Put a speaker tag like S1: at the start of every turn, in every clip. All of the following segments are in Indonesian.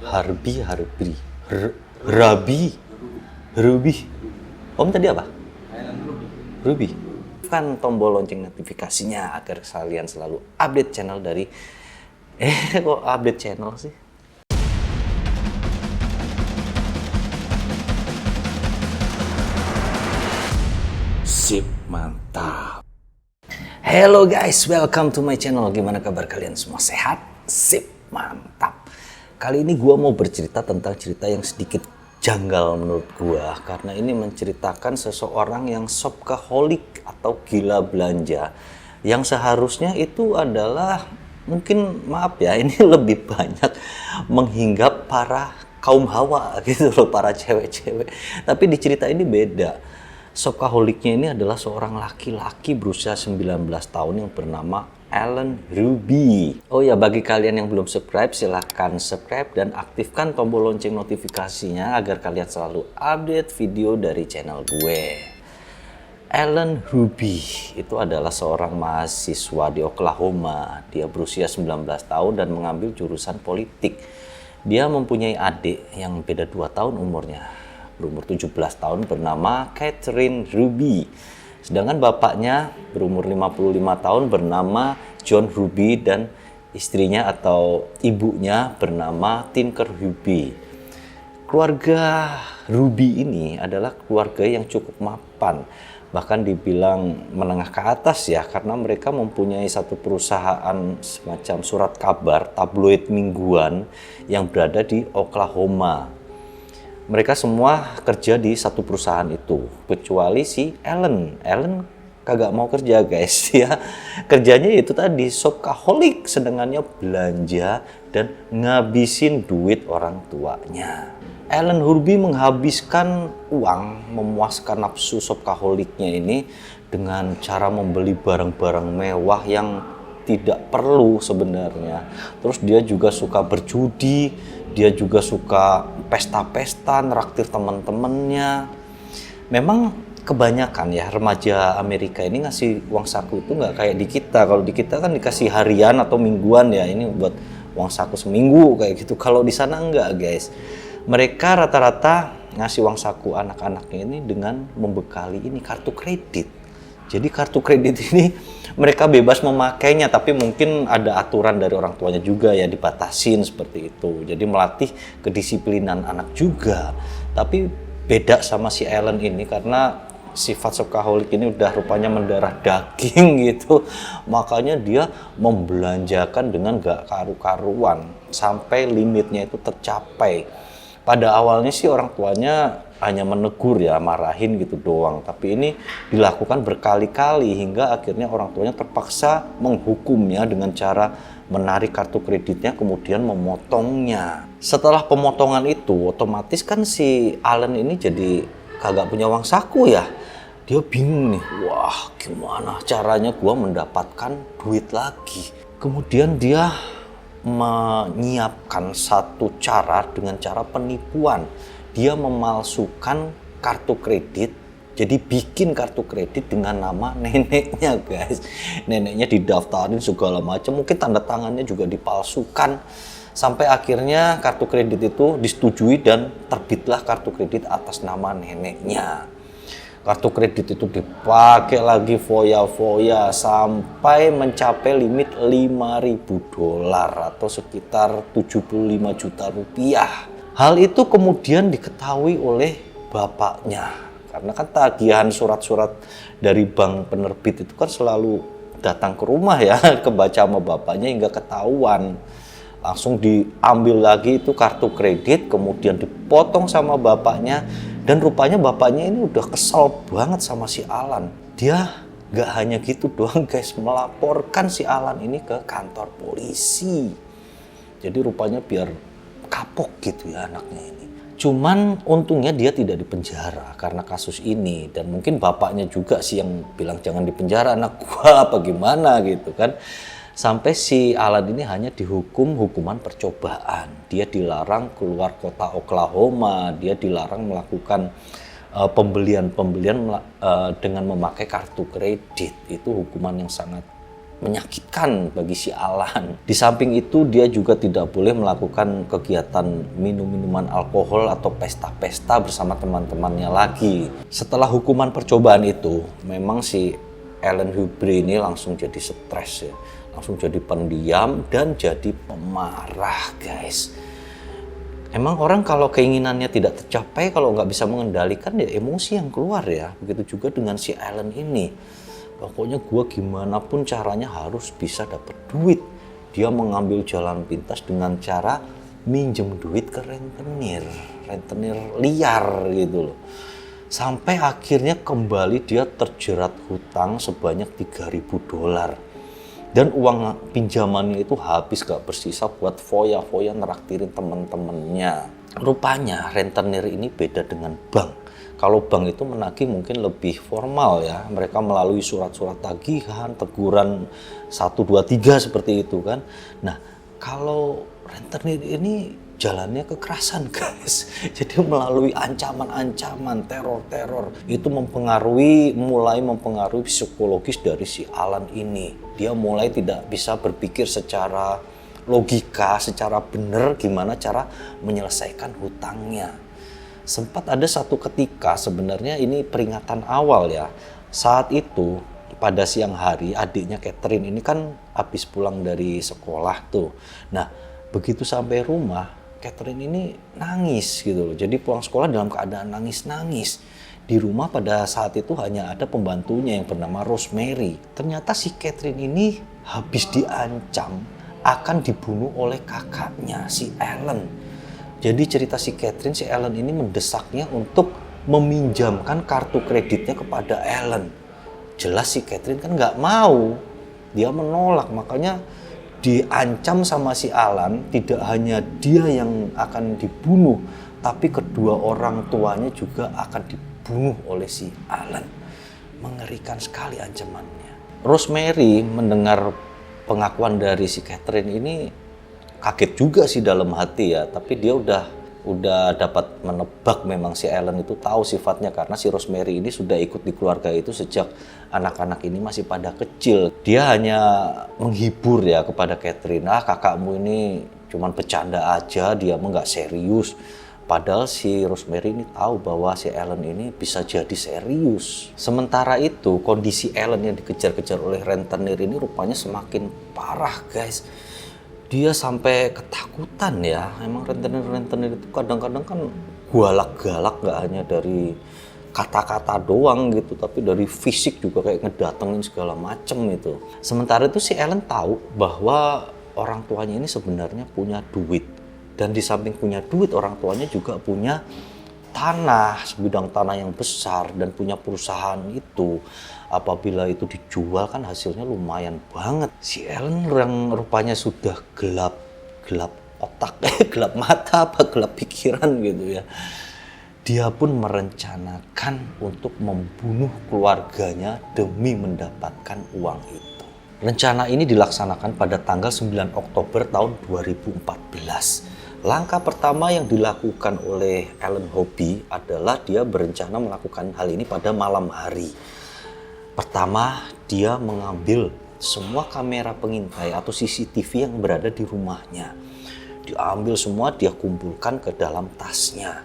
S1: Harbi, Rabi, Ruby. Om tadi apa? Ruby. Kan tombol lonceng notifikasinya agar kalian selalu update channel dari kok update channel sih? Sip, mantap. Hello guys, welcome to my channel. Gimana kabar kalian semua? Sehat? Sip, mantap. Kali ini gua mau bercerita tentang cerita yang sedikit janggal menurut gua, karena ini menceritakan seseorang yang shopaholic atau gila belanja, yang seharusnya itu adalah mungkin, maaf ya, ini lebih banyak menghinggap para kaum hawa gitu loh, para cewek-cewek. Tapi di cerita ini beda. Shopaholic-nya ini adalah seorang laki-laki berusia 19 tahun yang bernama Alan Ruby. Oh ya, bagi kalian yang belum subscribe, silahkan subscribe dan aktifkan tombol lonceng notifikasinya agar kalian selalu update video dari channel gue. Alan Ruby itu adalah seorang mahasiswa di Oklahoma. Dia berusia 19 tahun dan mengambil jurusan politik. Dia mempunyai adik yang beda 2 tahun umurnya, berumur 17 tahun, bernama Catherine Ruby. Sedangkan bapaknya berumur 55 tahun bernama John Ruby dan istrinya atau ibunya bernama Tinker Ruby. Keluarga Ruby ini adalah keluarga yang cukup mapan, bahkan dibilang menengah ke atas ya, karena mereka mempunyai satu perusahaan semacam surat kabar tabloid mingguan yang berada di Oklahoma. Mereka semua kerja di satu perusahaan itu, kecuali si Alan. Alan kagak mau kerja guys, ya kerjanya itu tadi shopaholic, sedangkannya belanja dan ngabisin duit orang tuanya. Alan Ruby menghabiskan uang memuaskan nafsu shopaholicnya ini dengan cara membeli barang-barang mewah yang tidak perlu sebenarnya. Terus dia juga suka berjudi, dia juga suka pesta-pesta, neraktir teman-temannya. Memang kebanyakan ya remaja Amerika ini ngasih uang saku itu nggak kayak di kita. Kalau di kita kan dikasih harian atau mingguan ya, ini buat uang saku seminggu kayak gitu. Kalau di sana enggak guys. Mereka rata-rata ngasih uang saku anak-anaknya ini dengan membekali ini kartu kredit. Jadi kartu kredit ini mereka bebas memakainya, tapi mungkin ada aturan dari orang tuanya juga ya, dibatasin seperti itu. Jadi melatih kedisiplinan anak juga. Tapi beda sama si Alan ini karena sifat shopaholic ini udah rupanya mendarah daging gitu. Makanya dia membelanjakan dengan gak karu-karuan sampai limitnya itu tercapai. Pada awalnya sih orang tuanya hanya menegur ya, marahin gitu doang. Tapi ini dilakukan berkali-kali hingga akhirnya orang tuanya terpaksa menghukumnya dengan cara menarik kartu kreditnya kemudian memotongnya. Setelah pemotongan itu otomatis kan si Alan ini jadi kagak punya uang saku ya. Dia bingung nih, wah gimana caranya gua mendapatkan duit lagi. Kemudian dia menyiapkan satu cara dengan cara penipuan. Dia memalsukan kartu kredit, jadi bikin kartu kredit dengan nama neneknya guys. Neneknya didaftarin segala macam, mungkin tanda tangannya juga dipalsukan. Sampai akhirnya kartu kredit itu disetujui dan terbitlah kartu kredit atas nama neneknya. Kartu kredit itu dipakai lagi foya-foya sampai mencapai limit $5.000 atau sekitar 75 juta rupiah. Hal itu kemudian diketahui oleh bapaknya. Karena kan tagihan surat-surat dari bank penerbit itu kan selalu datang ke rumah ya, kebaca sama bapaknya hingga ketahuan. Langsung diambil lagi itu kartu kredit, kemudian dipotong sama bapaknya. Dan rupanya bapaknya ini udah kesel banget sama si Alan. Dia gak hanya gitu doang guys, melaporkan si Alan ini ke kantor polisi. Jadi rupanya biar kapok gitu ya anaknya ini. Cuman untungnya dia tidak dipenjara karena kasus ini. Dan mungkin bapaknya juga sih yang bilang jangan dipenjara anak gua apa gimana gitu kan. Sampai si Alan ini hanya dihukum hukuman percobaan. Dia dilarang keluar kota Oklahoma, dia dilarang melakukan pembelian dengan memakai kartu kredit. Itu hukuman yang sangat menyakitkan bagi si Alan. Di samping itu dia juga tidak boleh melakukan kegiatan minum-minuman alkohol atau pesta-pesta bersama teman-temannya lagi. Setelah hukuman percobaan itu, memang si Alan Humphrey ini langsung jadi stres ya. Langsung jadi pendiam dan jadi pemarah, guys. Emang orang kalau keinginannya tidak tercapai, kalau nggak bisa mengendalikan ya emosi yang keluar ya. Begitu juga dengan si Alan ini. Pokoknya gue gimana pun caranya harus bisa dapat duit. Dia mengambil jalan pintas dengan cara minjem duit ke rentenir liar gitu loh. Sampai akhirnya kembali dia terjerat hutang sebanyak $3.000. Dan uang pinjamannya itu habis gak bersisa buat foya-foya neraktirin temen-temennya. Rupanya rentenir ini beda dengan bank. Kalau bank itu menagih mungkin lebih formal ya. Mereka melalui surat-surat tagihan, teguran 1, 2, 3 seperti itu kan. Nah kalau rentenir ini jalannya kekerasan, guys. Jadi melalui ancaman-ancaman, teror-teror itu mulai mempengaruhi psikologis dari si Alan ini. Dia mulai tidak bisa berpikir secara logika, secara benar gimana cara menyelesaikan hutangnya. Sempat ada satu ketika, sebenarnya ini peringatan awal ya. Saat itu pada siang hari adiknya Catherine ini kan habis pulang dari sekolah tuh. Nah, begitu sampai rumah Catherine ini nangis gitu loh. Jadi pulang sekolah dalam keadaan nangis-nangis. Di rumah pada saat itu hanya ada pembantunya yang bernama Rosemary. Ternyata si Catherine ini habis diancam akan dibunuh oleh kakaknya si Alan. Jadi cerita si Catherine, si Alan ini mendesaknya untuk meminjamkan kartu kreditnya kepada Alan. Jelas si Catherine kan nggak mau. Dia menolak, makanya diancam sama si Alan. Tidak hanya dia yang akan dibunuh, tapi kedua orang tuanya juga akan dibunuh oleh si Alan. Mengerikan sekali ancamannya. Rosemary mendengar pengakuan dari si Catherine ini kaget juga sih dalam hati ya, tapi dia udah dapat menebak memang si Alan itu tahu sifatnya karena si Rosemary ini sudah ikut di keluarga itu sejak anak-anak ini masih pada kecil. Dia hanya menghibur ya kepada Catherine, kakakmu ini cuman bercanda aja, dia mah nggak serius. Padahal si Rosemary ini tahu bahwa si Alan ini bisa jadi serius. Sementara itu kondisi Alan yang dikejar-kejar oleh rentenir ini rupanya semakin parah, guys. Dia sampai ketakutan ya. Emang rentenir itu kadang-kadang kan galak-galak, gak hanya dari kata-kata doang gitu, tapi dari fisik juga kayak ngedatengin segala macem itu. Sementara itu si Alan tahu bahwa orang tuanya ini sebenarnya punya duit. Dan di samping punya duit, orang tuanya juga punya tanah, sebidang tanah yang besar dan punya perusahaan itu. Apabila itu dijual kan hasilnya lumayan banget. Si Alan yang rupanya sudah gelap otak, gelap mata apa gelap pikiran gitu ya. Dia pun merencanakan untuk membunuh keluarganya demi mendapatkan uang itu. Rencana ini dilaksanakan pada tanggal 9 Oktober tahun 2014. Langkah pertama yang dilakukan oleh Alan Humphrey adalah dia berencana melakukan hal ini pada malam hari. Pertama, dia mengambil semua kamera pengintai atau CCTV yang berada di rumahnya. Diambil semua, dia kumpulkan ke dalam tasnya.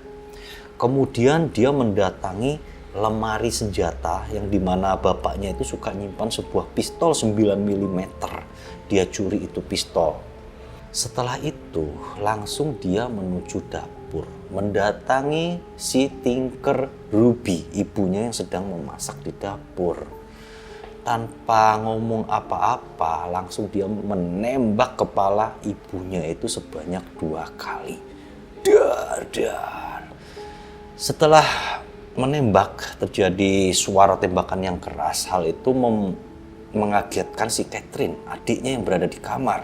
S1: Kemudian dia mendatangi lemari senjata yang dimana bapaknya itu suka nyimpan sebuah pistol 9 mm. Dia curi itu pistol. Setelah itu langsung dia menuju dapur, mendatangi si Tinker Ruby, ibunya yang sedang memasak di dapur. Tanpa ngomong apa-apa, langsung dia menembak kepala ibunya itu sebanyak 2 kali. Dar. Setelah menembak, terjadi suara tembakan yang keras. Hal itu mengagetkan si Catherine, adiknya yang berada di kamar.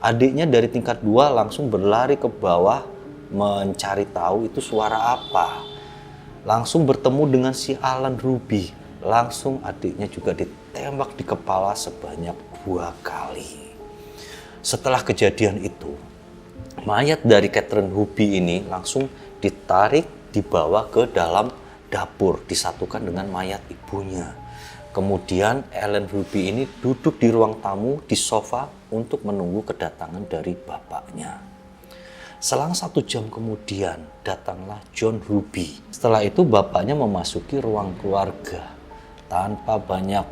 S1: Adiknya dari tingkat 2 langsung berlari ke bawah mencari tahu itu suara apa. Langsung bertemu dengan si Alan Ruby. Langsung adiknya juga ditembak di kepala sebanyak 2 kali. Setelah kejadian itu, mayat dari Catherine Humphrey ini langsung ditarik, dibawa ke dalam dapur, disatukan dengan mayat ibunya. Kemudian Ellen Ruby ini duduk di ruang tamu di sofa untuk menunggu kedatangan dari bapaknya. Selang 1 jam kemudian datanglah John Ruby. Setelah itu bapaknya memasuki ruang keluarga. Tanpa banyak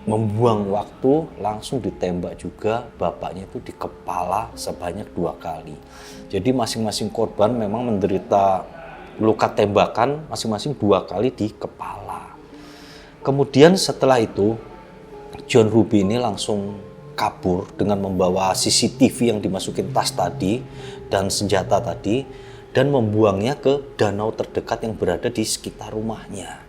S1: membuang waktu, langsung ditembak juga bapaknya itu di kepala sebanyak 2 kali. Jadi masing-masing korban memang menderita luka tembakan masing-masing 2 kali di kepala. Kemudian setelah itu John Ruby ini langsung kabur dengan membawa CCTV yang dimasukin tas tadi dan senjata tadi dan membuangnya ke danau terdekat yang berada di sekitar rumahnya.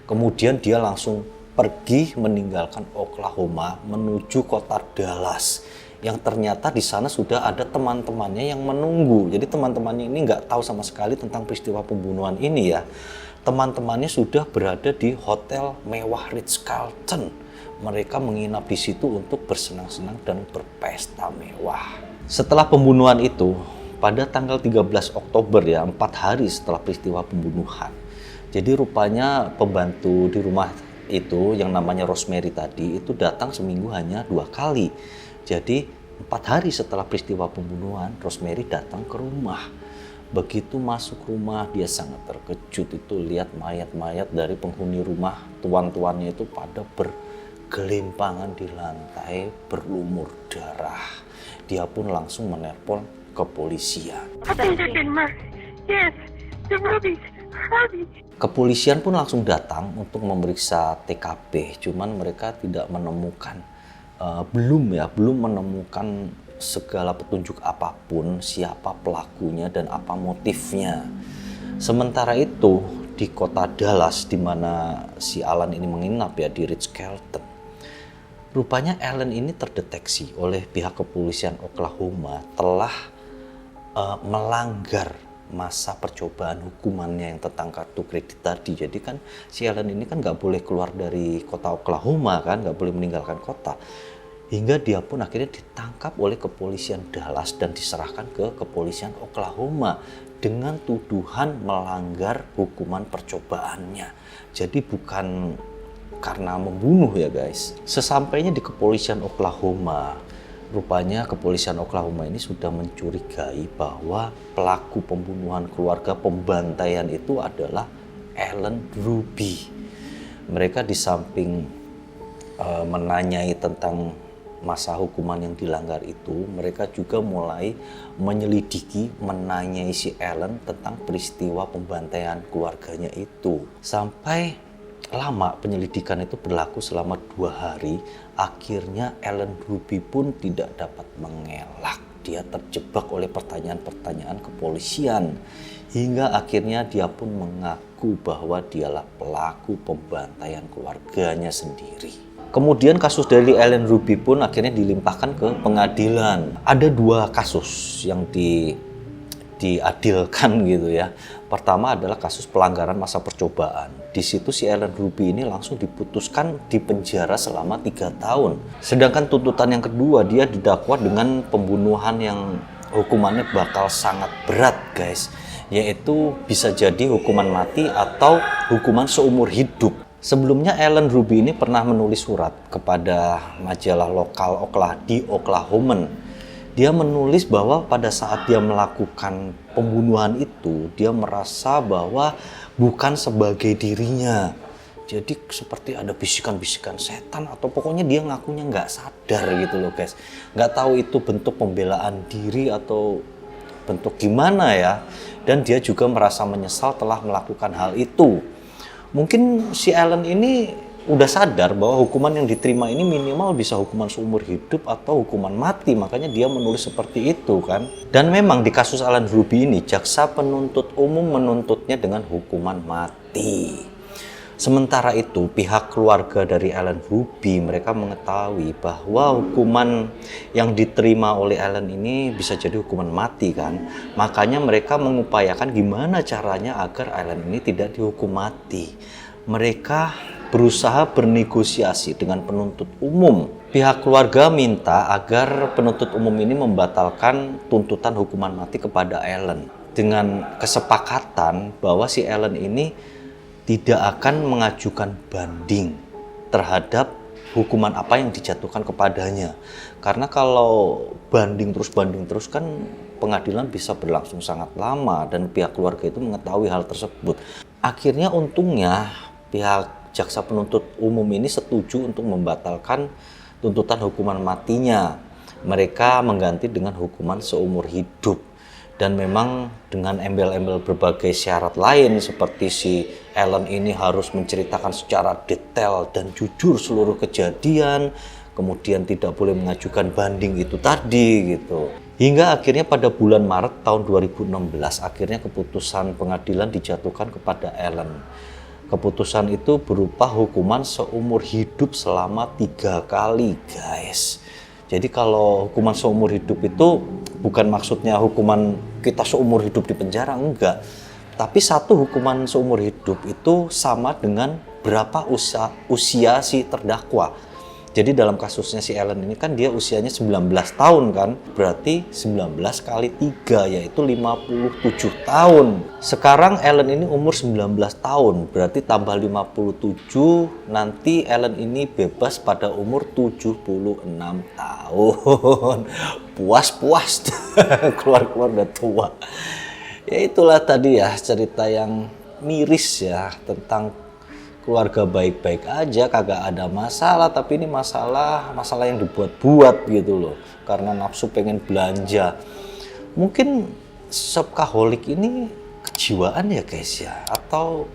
S1: Kemudian dia langsung pergi meninggalkan Oklahoma menuju kota Dallas yang ternyata di sana sudah ada teman-temannya yang menunggu. Jadi teman-temannya ini nggak tahu sama sekali tentang peristiwa pembunuhan ini ya. Teman-temannya sudah berada di hotel mewah Ritz-Carlton. Mereka menginap di situ untuk bersenang-senang dan berpesta mewah. Setelah pembunuhan itu, pada tanggal 13 Oktober ya, 4 hari setelah peristiwa pembunuhan. Jadi rupanya pembantu di rumah itu yang namanya Rosemary tadi itu datang seminggu hanya 2 kali. Jadi 4 hari setelah peristiwa pembunuhan, Rosemary datang ke rumah. Begitu masuk rumah, dia sangat terkejut itu lihat mayat-mayat dari penghuni rumah. Tuan-tuannya itu pada bergelimpangan di lantai, berlumur darah. Dia pun langsung menelpon kepolisian. Kepolisian pun langsung datang untuk memeriksa TKP, cuman mereka tidak menemukan, belum menemukan segala petunjuk apapun siapa pelakunya dan apa motifnya. Sementara itu di kota Dallas di mana si Alan ini menginap ya di Ritz-Carlton, rupanya Ellen ini terdeteksi oleh pihak kepolisian Oklahoma telah melanggar masa percobaan hukumannya yang tentang kartu kredit tadi. Jadi kan si Ellen ini kan nggak boleh keluar dari kota Oklahoma kan, nggak boleh meninggalkan kota. Hingga dia pun akhirnya ditangkap oleh kepolisian Dallas dan diserahkan ke kepolisian Oklahoma dengan tuduhan melanggar hukuman percobaannya. Jadi bukan karena membunuh ya guys. Sesampainya di kepolisian Oklahoma, rupanya kepolisian Oklahoma ini sudah mencurigai bahwa pelaku pembunuhan keluarga pembantaian itu adalah Ellen Ruby. Mereka di samping menanyai tentang masa hukuman yang dilanggar itu, mereka juga mulai menyelidiki, menanyai si Ellen tentang peristiwa pembantaian keluarganya itu. Sampai lama penyelidikan itu berlaku selama 2 hari, akhirnya Ellen Ruby pun tidak dapat mengelak. Dia terjebak oleh pertanyaan-pertanyaan kepolisian, hingga akhirnya dia pun mengaku bahwa dialah pelaku pembantaian keluarganya sendiri. Kemudian kasus dari Ellen Ruby pun akhirnya dilimpahkan ke pengadilan. Ada 2 kasus yang diadilkan gitu ya. Pertama adalah kasus pelanggaran masa percobaan. Di situ si Ellen Ruby ini langsung diputuskan di penjara selama 3 tahun. Sedangkan tuntutan yang kedua, dia didakwa dengan pembunuhan yang hukumannya bakal sangat berat guys. Yaitu bisa jadi hukuman mati atau hukuman seumur hidup. Sebelumnya Ellen Ruby ini pernah menulis surat kepada majalah lokal di Oklahoma. Dia menulis bahwa pada saat dia melakukan pembunuhan itu, dia merasa bahwa bukan sebagai dirinya. Jadi seperti ada bisikan-bisikan setan atau pokoknya dia ngakunya nggak sadar gitu loh guys. Nggak tahu itu bentuk pembelaan diri atau bentuk gimana ya. Dan dia juga merasa menyesal telah melakukan hal itu. Mungkin si Ellen ini udah sadar bahwa hukuman yang diterima ini minimal bisa hukuman seumur hidup atau hukuman mati, makanya dia menulis seperti itu kan. Dan memang di kasus Ellen Ruby ini jaksa penuntut umum menuntutnya dengan hukuman mati. Sementara itu pihak keluarga dari Ellen Ruby mereka mengetahui bahwa hukuman yang diterima oleh Ellen ini bisa jadi hukuman mati kan. Makanya mereka mengupayakan gimana caranya agar Ellen ini tidak dihukum mati. Mereka berusaha bernegosiasi dengan penuntut umum. Pihak keluarga minta agar penuntut umum ini membatalkan tuntutan hukuman mati kepada Ellen dengan kesepakatan bahwa si Ellen ini tidak akan mengajukan banding terhadap hukuman apa yang dijatuhkan kepadanya. Karena kalau banding terus kan pengadilan bisa berlangsung sangat lama dan pihak keluarga itu mengetahui hal tersebut. Akhirnya untungnya pihak jaksa penuntut umum ini setuju untuk membatalkan tuntutan hukuman matinya. Mereka mengganti dengan hukuman seumur hidup. Dan memang dengan embel-embel berbagai syarat lain seperti si Ellen ini harus menceritakan secara detail dan jujur seluruh kejadian, kemudian tidak boleh mengajukan banding itu tadi gitu. Hingga akhirnya pada bulan Maret tahun 2016 akhirnya keputusan pengadilan dijatuhkan kepada Ellen. Keputusan itu berupa hukuman seumur hidup selama 3 kali, guys. Jadi kalau hukuman seumur hidup itu bukan maksudnya hukuman kita seumur hidup di penjara, enggak. Tapi satu hukuman seumur hidup itu sama dengan berapa usia si terdakwa. Jadi dalam kasusnya si Ellen ini kan dia usianya 19 tahun kan. Berarti 19 kali 3 yaitu 57 tahun. Sekarang Ellen ini umur 19 tahun. Berarti tambah 57 nanti Ellen ini bebas pada umur 76 tahun. Puas-puas keluar-keluar udah tua. Ya itulah tadi ya cerita yang miris ya tentang keluarga baik-baik aja, kagak ada masalah, tapi ini masalah yang dibuat-buat gitu loh, karena nafsu pengen belanja. Mungkin shopaholic ini kejiwaan ya guys ya, atau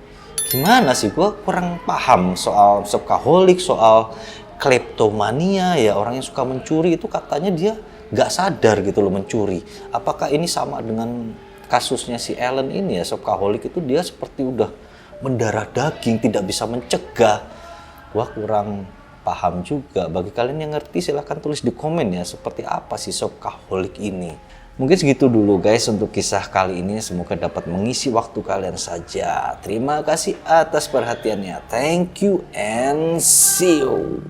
S1: gimana sih? Gue kurang paham soal shopaholic, soal kleptomania ya, orang yang suka mencuri itu katanya dia nggak sadar gitu loh mencuri. Apakah ini sama dengan kasusnya si Ellen ini ya, shopaholic itu dia seperti udah mendarah daging, tidak bisa mencegah. Wah, kurang paham juga. Bagi kalian yang ngerti silahkan tulis di komen ya, seperti apa sih shopaholic ini. Mungkin segitu dulu guys untuk kisah kali ini, semoga dapat mengisi waktu kalian saja. Terima kasih atas perhatiannya. Thank you and see you.